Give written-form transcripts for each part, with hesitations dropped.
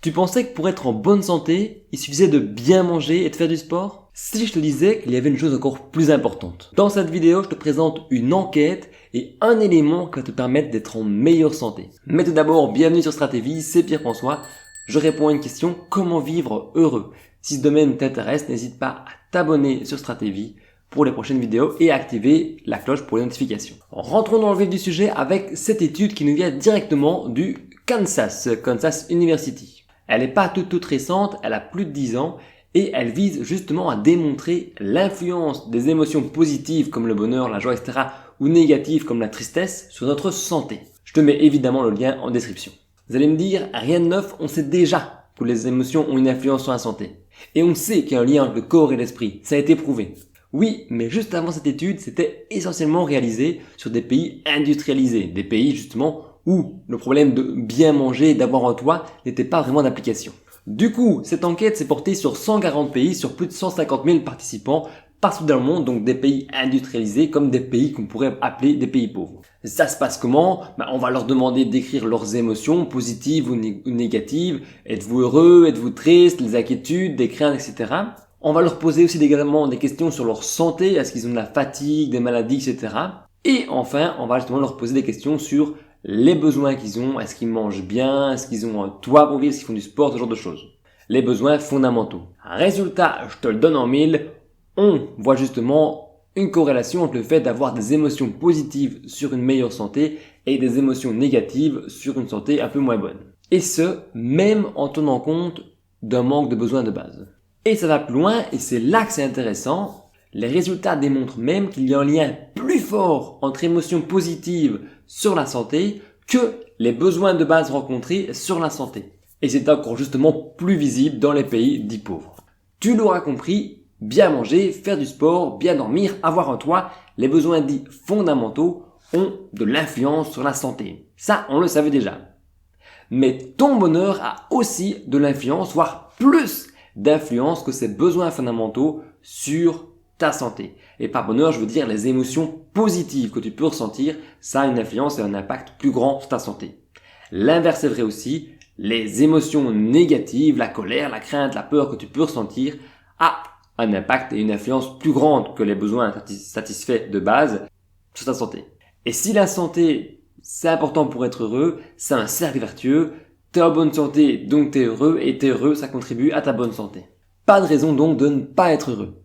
Tu pensais que pour être en bonne santé, il suffisait de bien manger et de faire du sport? Si je te disais qu'il y avait une chose encore plus importante. Dans cette vidéo, je te présente une enquête et un élément qui va te permettre d'être en meilleure santé. Mais tout d'abord, bienvenue sur Stratévie, c'est Pierre-François. Je réponds à une question, comment vivre heureux? Si ce domaine t'intéresse, n'hésite pas à t'abonner sur Stratévie pour les prochaines vidéos et à activer la cloche pour les notifications. Rentrons dans le vif du sujet avec cette étude qui nous vient directement du Kansas University. Elle n'est pas toute récente, elle a plus de 10 ans et elle vise justement à démontrer l'influence des émotions positives comme le bonheur, la joie, etc. ou négatives comme la tristesse sur notre santé. Je te mets évidemment le lien en description. Vous allez me dire, rien de neuf, on sait déjà que les émotions ont une influence sur la santé. Et on sait qu'il y a un lien entre le corps et l'esprit, ça a été prouvé. Oui, mais juste avant cette étude, c'était essentiellement réalisé sur des pays industrialisés, des pays justement où le problème de bien manger et d'avoir un toit n'était pas vraiment d'application. Du coup, cette enquête s'est portée sur 140 pays, sur plus de 150 000 participants partout dans le monde, donc des pays industrialisés comme des pays qu'on pourrait appeler des pays pauvres. Ça se passe comment? On va leur demander d'écrire leurs émotions, positives ou négatives. Êtes-vous heureux? Êtes-vous triste? Les inquiétudes, des craintes, etc. On va leur poser aussi également des questions sur leur santé. Est-ce qu'ils ont de la fatigue, des maladies, etc. Et enfin, on va justement leur poser des questions sur les besoins qu'ils ont, est-ce qu'ils mangent bien, est-ce qu'ils ont un toit pour vivre, est-ce qu'ils font du sport, ce genre de choses. Les besoins fondamentaux. Résultat, je te le donne en mille, on voit justement une corrélation entre le fait d'avoir des émotions positives sur une meilleure santé et des émotions négatives sur une santé un peu moins bonne. Et ce, même en tenant compte d'un manque de besoins de base. Et ça va plus loin, et c'est là que c'est intéressant. Les résultats démontrent même qu'il y a un lien plus fort entre émotions positives sur la santé que les besoins de base rencontrés sur la santé. Et c'est encore justement plus visible dans les pays dits pauvres. Tu l'auras compris, bien manger, faire du sport, bien dormir, avoir un toit, les besoins dits fondamentaux ont de l'influence sur la santé. Ça, on le savait déjà. Mais ton bonheur a aussi de l'influence, voire plus d'influence que ces besoins fondamentaux sur ta santé. Et par bonheur, je veux dire les émotions positives que tu peux ressentir, ça a une influence et un impact plus grand sur ta santé. L'inverse est vrai aussi, les émotions négatives, la colère, la crainte, la peur que tu peux ressentir, a un impact et une influence plus grande que les besoins satisfaits de base sur ta santé. Et si la santé, c'est important pour être heureux, c'est un cercle vertueux, t'es en bonne santé, donc t'es heureux, et t'es heureux, ça contribue à ta bonne santé. Pas de raison donc de ne pas être heureux.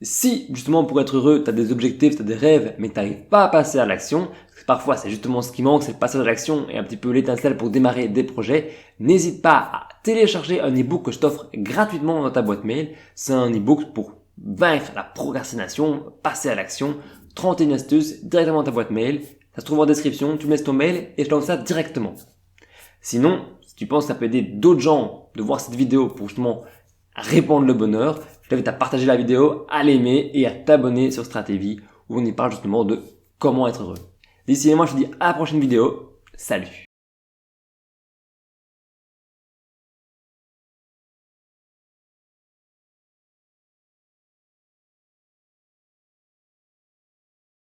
Si, justement, pour être heureux, tu as des objectifs, tu as des rêves, mais que tu n'arrives pas à passer à l'action, parce que parfois c'est justement ce qui manque, c'est le passage à l'action et un petit peu l'étincelle pour démarrer des projets, n'hésite pas à télécharger un e-book que je t'offre gratuitement dans ta boîte mail. C'est un e-book pour vaincre la procrastination, passer à l'action, 31 astuces directement dans ta boîte mail. Ça se trouve en description, tu me laisses ton mail et je t'envoie ça directement. Sinon, si tu penses que ça peut aider d'autres gens de voir cette vidéo pour justement répandre le bonheur, je t'invite à partager la vidéo, à l'aimer et à t'abonner sur Stratévie où on y parle justement de comment être heureux. D'ici là, moi je te dis à la prochaine vidéo. Salut!